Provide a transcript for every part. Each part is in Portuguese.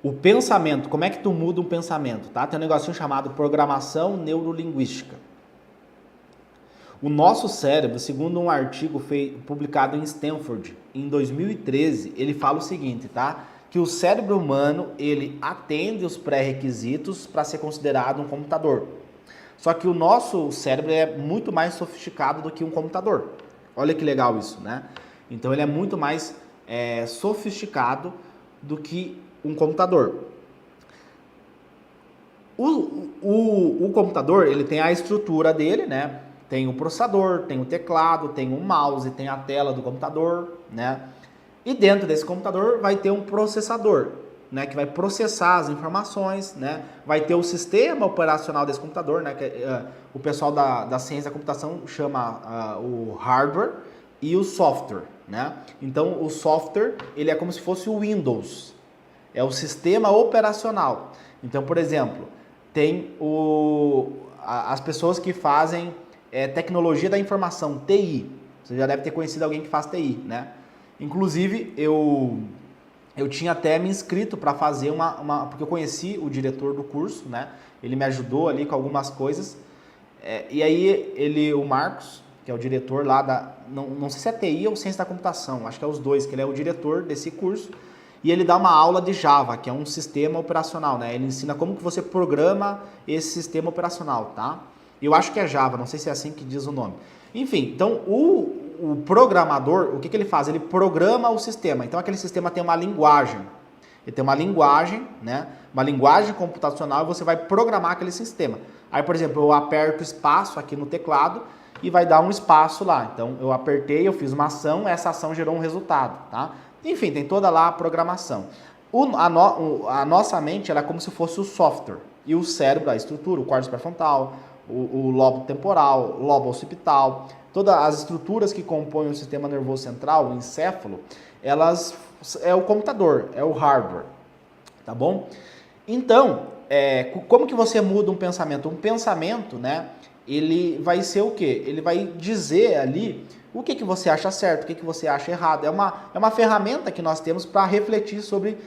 O pensamento, como é que tu muda um pensamento, tá? Tem um negocinho chamado programação neurolinguística. O nosso cérebro, segundo um artigo publicado em Stanford em 2013, ele fala o seguinte, tá? Que o cérebro humano, ele atende os pré-requisitos para ser considerado um computador. Só que o nosso cérebro é muito mais sofisticado do que um computador. Olha que legal isso, né? Então ele é muito mais sofisticado do que um computador. O computador, ele tem a estrutura dele, né? Tem o processador, tem o teclado, tem o mouse, tem a tela do computador, né? E dentro desse computador vai ter um processador, né? Que vai processar as informações, né? Vai ter o sistema operacional desse computador, né? Que o pessoal da ciência da computação chama o hardware e o software, né? Então o software, ele é como se fosse o Windows, é o sistema operacional. Então, por exemplo, tem as pessoas que fazem tecnologia da informação, TI. Você já deve ter conhecido alguém que faz TI, né? Inclusive, eu tinha até me inscrito para fazer porque eu conheci o diretor do curso, né? Ele me ajudou ali com algumas coisas. E aí, o Marcos, que é o diretor lá não sei se é TI ou ciência da computação, acho que é os dois, que ele é o diretor desse curso. E ele dá uma aula de Java, que é um sistema operacional, né? Ele ensina como que você programa esse sistema operacional, tá? Eu acho que é Java, não sei se é assim que diz o nome. Enfim, então o programador, o que ele faz? Ele programa o sistema. Então aquele sistema tem uma linguagem. Ele tem uma linguagem, né? Uma linguagem computacional e você vai programar aquele sistema. Aí, por exemplo, eu aperto espaço aqui no teclado e vai dar um espaço lá. Então eu apertei, eu fiz uma ação, essa ação gerou um resultado, tá? Enfim, tem toda lá a programação. A nossa mente ela é como se fosse o software. E o cérebro, a estrutura, o córtex pré-frontal, o lobo temporal, o lobo occipital, todas as estruturas que compõem o sistema nervoso central, o encéfalo, elas é o computador, é o hardware, tá bom? Então, como que você muda um pensamento? Um pensamento, né, ele vai ser o quê? Ele vai dizer ali o que você acha certo, o que você acha errado. É uma ferramenta que nós temos para refletir sobre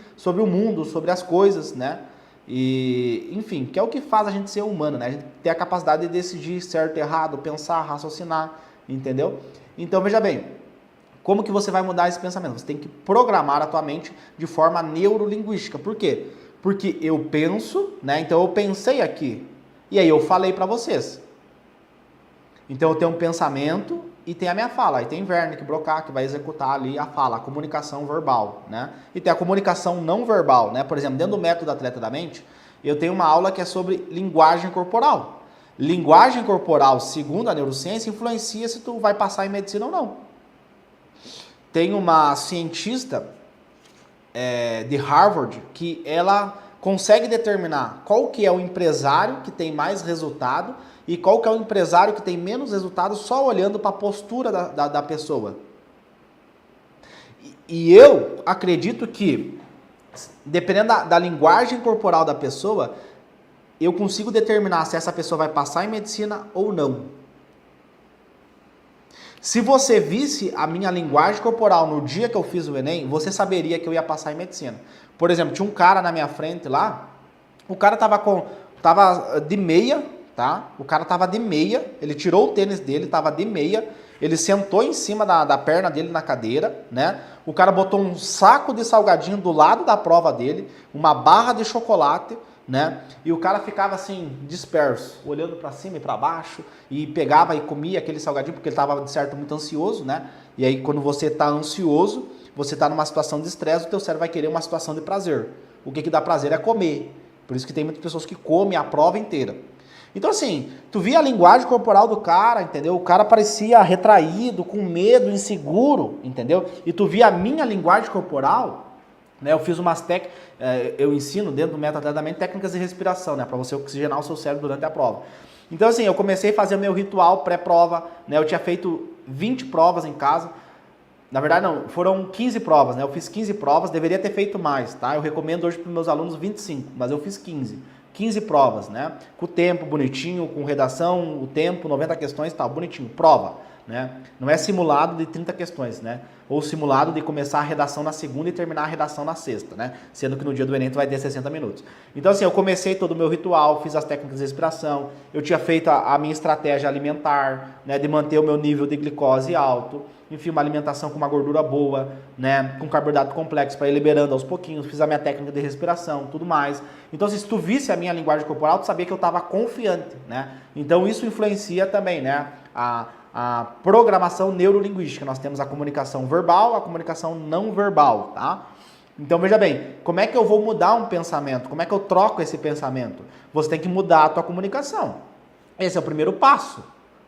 o mundo, sobre as coisas, né? E, enfim, que é o que faz a gente ser humano, né? A gente ter a capacidade de decidir certo e errado, pensar, raciocinar, entendeu? Então, veja bem, como que você vai mudar esse pensamento? Você tem que programar a tua mente de forma neurolinguística. Por quê? Porque eu penso, né? Então, eu pensei aqui, e aí eu falei para vocês. Então, eu tenho um pensamento e tem a minha fala. Aí tem Wernicke, Broca, que vai executar ali a fala, a comunicação verbal, né? E tem a comunicação não verbal, né? Por exemplo, dentro do método Atleta da Mente, eu tenho uma aula que é sobre linguagem corporal. Linguagem corporal, segundo a neurociência, influencia se tu vai passar em medicina ou não. Tem uma cientista de Harvard que ela consegue determinar qual que é o empresário que tem mais resultado e qual que é o empresário que tem menos resultado só olhando para a postura da pessoa. E eu acredito que, dependendo da linguagem corporal da pessoa, eu consigo determinar se essa pessoa vai passar em medicina ou não. Se você visse a minha linguagem corporal no dia que eu fiz o Enem, você saberia que eu ia passar em medicina. Por exemplo, tinha um cara na minha frente lá, o cara tava de meia, tá? O cara tava de meia, ele tirou o tênis dele, tava de meia, ele sentou em cima da perna dele na cadeira, né? O cara botou um saco de salgadinho do lado da prova dele, uma barra de chocolate, né? E o cara ficava assim, disperso, olhando para cima e para baixo, e pegava e comia aquele salgadinho, porque ele estava, de certo, muito ansioso, né? E aí, quando você está ansioso, você está numa situação de estresse, o teu cérebro vai querer uma situação de prazer. O que dá prazer é comer. Por isso que tem muitas pessoas que comem a prova inteira. Então, assim, tu via a linguagem corporal do cara, entendeu? O cara parecia retraído, com medo, inseguro, entendeu? E tu via a minha linguagem corporal, né? Eu fiz umas técnicas, eu ensino dentro do método Atleta da Mente técnicas de respiração, né? Para você oxigenar o seu cérebro durante a prova. Então, assim, eu comecei a fazer o meu ritual pré-prova, né? Eu tinha feito 20 provas em casa. Na verdade, não, foram 15 provas, né? Eu fiz 15 provas, deveria ter feito mais, tá? Eu recomendo hoje para os meus alunos 25, mas eu fiz 15. 15 provas, né? Com o tempo bonitinho, com redação, o tempo, 90 questões e tal, bonitinho, prova. né? Não é simulado de 30 questões, né? Ou simulado de começar a redação na segunda e terminar a redação na sexta, né? Sendo que no dia do Enem tu vai ter 60 minutos. Então assim, eu comecei todo o meu ritual, fiz as técnicas de respiração, eu tinha feito a minha estratégia alimentar, né? De manter o meu nível de glicose alto, enfim, uma alimentação com uma gordura boa, né? Com carboidrato complexo para ir liberando aos pouquinhos, fiz a minha técnica de respiração, tudo mais. Então se tu visse a minha linguagem corporal, tu sabia que eu estava confiante, né? Então isso influencia também, né? A programação neurolinguística. Nós temos a comunicação verbal, a comunicação não verbal, tá? Então veja bem, como é que eu vou mudar um pensamento? Como é que eu troco esse pensamento? Você tem que mudar a tua comunicação. Esse é o primeiro passo,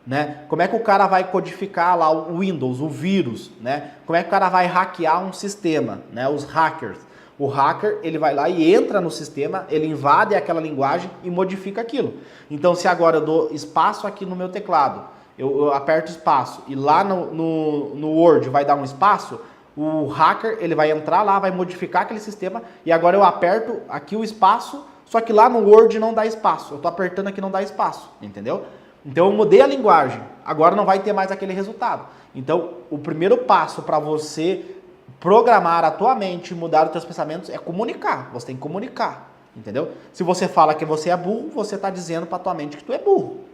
né? Como é que o cara vai codificar lá o Windows, o vírus, né? Como é que o cara vai hackear um sistema, né? Os hackers. O hacker, ele vai lá e entra no sistema, ele invade aquela linguagem e modifica aquilo. Então se agora eu dou espaço aqui no meu teclado, eu aperto espaço e lá no Word vai dar um espaço, o hacker ele vai entrar lá, vai modificar aquele sistema e agora eu aperto aqui o espaço, só que lá no Word não dá espaço. Eu estou apertando aqui não dá espaço, entendeu? Então eu mudei a linguagem, agora não vai ter mais aquele resultado. Então o primeiro passo para você programar a tua mente, mudar os teus pensamentos é comunicar. Você tem que comunicar, entendeu? Se você fala que você é burro, você está dizendo para tua mente que tu é burro.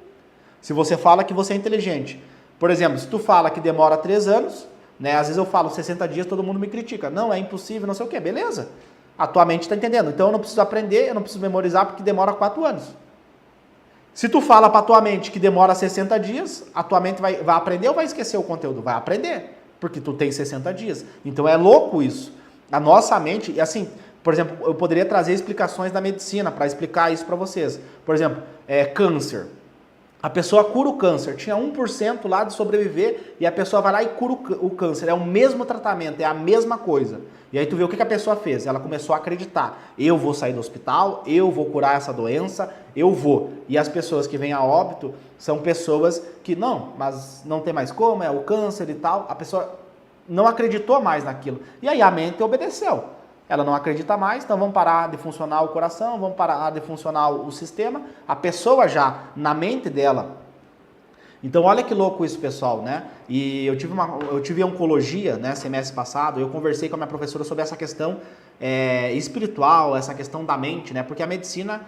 Se você fala que você é inteligente. Por exemplo, se tu fala que demora 3 anos, né? Às vezes eu falo 60 dias, todo mundo me critica. Não, é impossível, não sei o quê. Beleza. A tua mente está entendendo. Então eu não preciso aprender, eu não preciso memorizar porque demora 4 anos. Se tu fala para tua mente que demora 60 dias, a tua mente vai aprender ou vai esquecer o conteúdo? Vai aprender, porque tu tem 60 dias. Então é louco isso. A nossa mente, e assim, por exemplo, eu poderia trazer explicações da medicina para explicar isso para vocês. Por exemplo, câncer. A pessoa cura o câncer, tinha 1% lá de sobreviver e a pessoa vai lá e cura o câncer. É o mesmo tratamento, é a mesma coisa. E aí tu vê o que a pessoa fez. Ela começou a acreditar. Eu vou sair do hospital, eu vou curar essa doença, eu vou. E as pessoas que vêm a óbito são pessoas que não, mas não tem mais como, é o câncer e tal. A pessoa não acreditou mais naquilo. E aí a mente obedeceu. Ela não acredita mais, então vamos parar de funcionar o coração, vamos parar de funcionar o sistema. A pessoa já, na mente dela. Então olha que louco isso, pessoal, né? E eu tive oncologia, né, semestre passado, eu conversei com a minha professora sobre essa questão espiritual, essa questão da mente, né? Porque a medicina,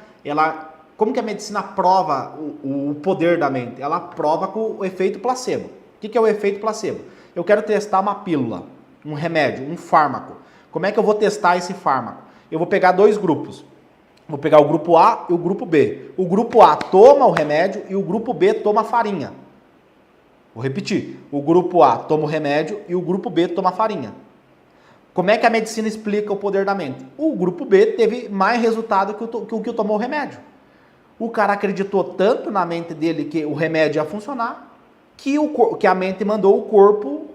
como que a medicina prova o poder da mente? Ela prova com o efeito placebo. O que é o efeito placebo? Eu quero testar uma pílula, um remédio, um fármaco. Como é que eu vou testar esse fármaco? Eu vou pegar 2 grupos. Vou pegar o grupo A e o grupo B. O grupo A toma o remédio e o grupo B toma a farinha. Vou repetir. O grupo A toma o remédio e o grupo B toma a farinha. Como é que a medicina explica o poder da mente? O grupo B teve mais resultado que o que tomou o remédio. O cara acreditou tanto na mente dele que o remédio ia funcionar, que a mente mandou o corpo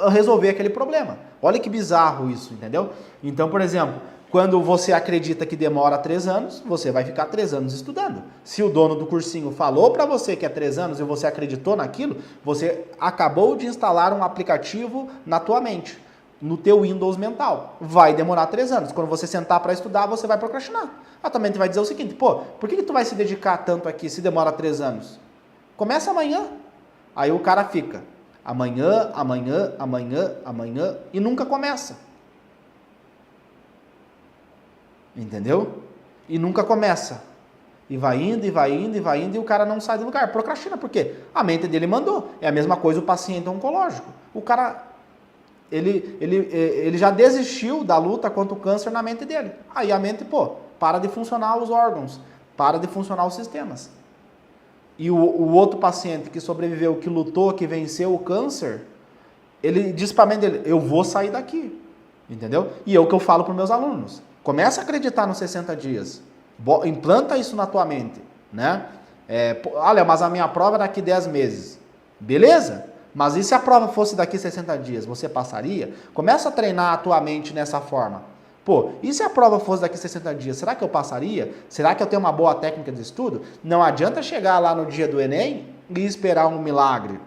resolver aquele problema. Olha que bizarro isso, entendeu? Então, por exemplo, quando você acredita que demora 3 anos, você vai ficar 3 anos estudando. Se o dono do cursinho falou para você que é 3 anos e você acreditou naquilo, você acabou de instalar um aplicativo na tua mente, no teu Windows mental. Vai demorar 3 anos. Quando você sentar para estudar, você vai procrastinar. A tua mente vai dizer o seguinte, pô, por que tu vai se dedicar tanto aqui se demora 3 anos? Começa amanhã. Aí o cara fica amanhã, amanhã, amanhã, amanhã e nunca começa. Entendeu? E nunca começa. E vai indo, e vai indo, e vai indo, e o cara não sai do lugar. Procrastina, por quê? A mente dele mandou. É a mesma coisa o paciente oncológico. O cara, ele já desistiu da luta contra o câncer na mente dele. Aí a mente, para de funcionar os órgãos, para de funcionar os sistemas. E o outro paciente que sobreviveu, que lutou, que venceu o câncer, ele diz para a mente dele, eu vou sair daqui. Entendeu? E é o que eu falo para os meus alunos. Começa a acreditar nos 60 dias. Implanta isso na tua mente, né? Olha, mas a minha prova é daqui 10 meses. Beleza? Mas e se a prova fosse daqui 60 dias? Você passaria? Começa a treinar a tua mente nessa forma. E se a prova fosse daqui 60 dias? Será que eu passaria? Será que eu tenho uma boa técnica de estudo? Não adianta chegar lá no dia do Enem e esperar um milagre.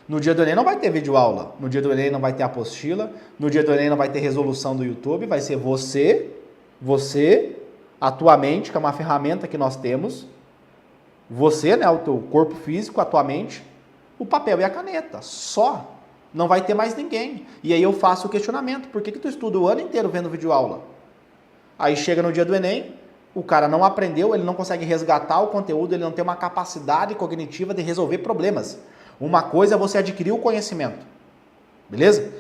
No dia do Enem não vai ter videoaula, no dia do Enem não vai ter apostila, no dia do Enem não vai ter resolução do YouTube, vai ser você, a tua mente, que é uma ferramenta que nós temos, você, né, o teu corpo físico, a tua mente, o papel e a caneta, só. Não vai ter mais ninguém. E aí eu faço o questionamento, por que tu estuda o ano inteiro vendo videoaula? Aí chega no dia do Enem, o cara não aprendeu, ele não consegue resgatar o conteúdo, ele não tem uma capacidade cognitiva de resolver problemas. Uma coisa é você adquirir o conhecimento, beleza?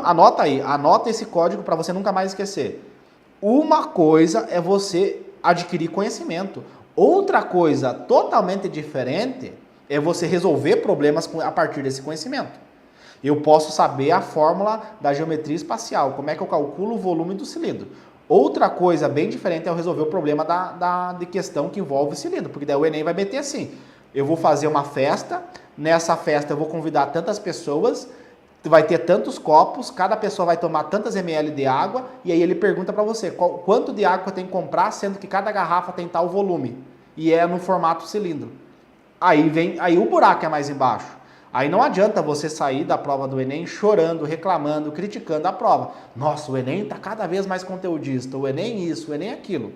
Anota aí, anota esse código para você nunca mais esquecer. Uma coisa é você adquirir conhecimento. Outra coisa totalmente diferente é você resolver problemas a partir desse conhecimento. Eu posso saber a fórmula da geometria espacial, como é que eu calculo o volume do cilindro. Outra coisa bem diferente é eu resolver o problema de questão que envolve o cilindro, porque daí o Enem vai meter assim, eu vou fazer uma festa, nessa festa eu vou convidar tantas pessoas, vai ter tantos copos, cada pessoa vai tomar tantas ml de água, e aí ele pergunta para você, quanto de água tem que comprar, sendo que cada garrafa tem tal volume, e é no formato cilindro. Aí o buraco é mais embaixo. Aí não adianta você sair da prova do Enem chorando, reclamando, criticando a prova. Nossa, o Enem está cada vez mais conteudista, o Enem isso, o Enem aquilo.